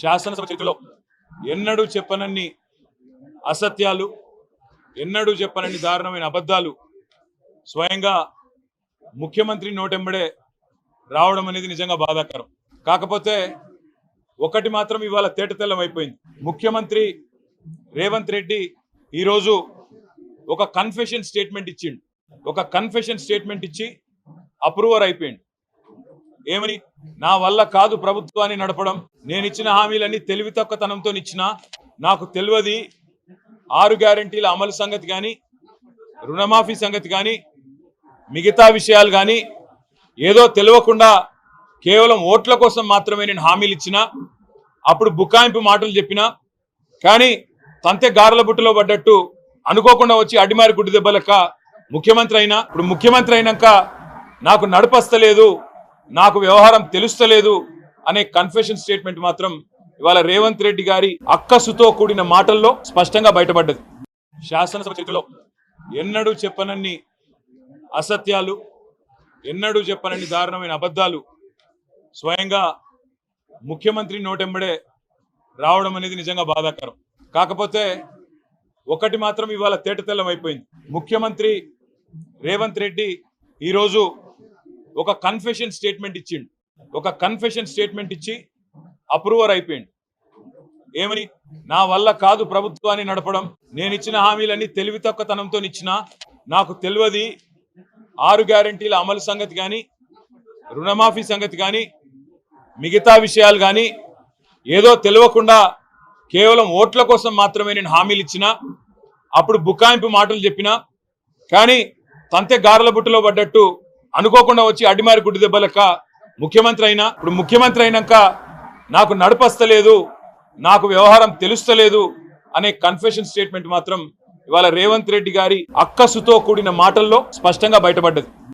శాసనసభ చరిత్రలో ఎన్నడూ చెప్పనన్ని అసత్యాలు, ఎన్నడూ చెప్పనన్ని దారుణమైన అబద్ధాలు స్వయంగా ముఖ్యమంత్రి నోటెంబడే రావడం అనేది నిజంగా బాధాకరం. కాకపోతే ఒకటి మాత్రం ఇవాళ తేటతెల్లం అయిపోయింది. ముఖ్యమంత్రి రేవంత్ రెడ్డి ఈరోజు ఒక కన్ఫెషన్ స్టేట్మెంట్ ఇచ్చిండు. ఒక కన్ఫెషన్ స్టేట్మెంట్ ఇచ్చి అప్రూవర్ అయిపోయింది. ఏమని? నా వల్ల కాదు ప్రభుత్వాన్ని నడపడం, నేను ఇచ్చిన హామీలన్నీ తెలివి తక్కువతనంతో ఇచ్చినా, నాకు తెలియదు 6 గ్యారెంటీల అమలు సంగతి కానీ, రుణమాఫీ సంగతి కానీ, మిగతా విషయాలు కానీ, ఏదో తెలియకుండా కేవలం ఓట్ల కోసం మాత్రమే నేను హామీలు ఇచ్చినా, అప్పుడు బుకాయింపు మాటలు చెప్పినా, కానీ తంతె గారెల బుట్టలో పడ్డట్టు అనుకోకుండా వచ్చి అడ్డిమారి గుడ్డి దెబ్బలక ముఖ్యమంత్రి అయినా, ఇప్పుడు ముఖ్యమంత్రి అయినాక నాకు నడపస్తలేదు, నాకు వ్యవహారం తెలుస్తలేదు అనే కన్ఫెషన్ స్టేట్మెంట్ మాత్రం ఇవాళ రేవంత్ రెడ్డి గారి అక్కసుతో కూడిన మాటల్లో స్పష్టంగా బయటపడ్డది. శాసనసభ చరిత్రలో ఎన్నడూ చెప్పనన్ని అసత్యాలు, ఎన్నడూ చెప్పనన్ని దారుణమైన అబద్ధాలు స్వయంగా ముఖ్యమంత్రి నోటెంబడే రావడం అనేది నిజంగా బాధాకరం. కాకపోతే ఒకటి మాత్రం ఇవాళ తేటతెల్లం అయిపోయింది. ముఖ్యమంత్రి రేవంత్ రెడ్డి ఈరోజు ఒక కన్ఫెషన్ స్టేట్మెంట్ ఇచ్చిండు. ఒక కన్ఫెషన్ స్టేట్మెంట్ ఇచ్చి అప్రూవర్ అయిపోయింది. ఏమని? నా వల్ల కాదు ప్రభుత్వాన్ని నడపడం, నేను ఇచ్చిన హామీలన్నీ తెలివి తక్కువతనంతో ఇచ్చినా, నాకు తెలియదు 6 గ్యారెంటీల అమలు సంగతి కానీ, రుణమాఫీ సంగతి కానీ, మిగతా విషయాలు కానీ, ఏదో తెలియకుండా కేవలం ఓట్ల కోసం మాత్రమే నేను హామీలు ఇచ్చినా, అప్పుడు బుకాయింపు మాటలు చెప్పినా, కానీ తంతె గారెల బుట్టలో పడ్డట్టు అనుకోకుండా వచ్చి అడ్డిమారి గుడ్డి దెబ్బలక ముఖ్యమంత్రి అయినా, ఇప్పుడు ముఖ్యమంత్రి అయినాక నాకు నడపస్తలేదు, నాకు వ్యవహారం తెలుస్తలేదు అనే కన్ఫెషన్ స్టేట్మెంట్ మాత్రం ఇవాళ రేవంత్ రెడ్డి గారి అక్కసుతో కూడిన మాటల్లో స్పష్టంగా బయటపడ్డది.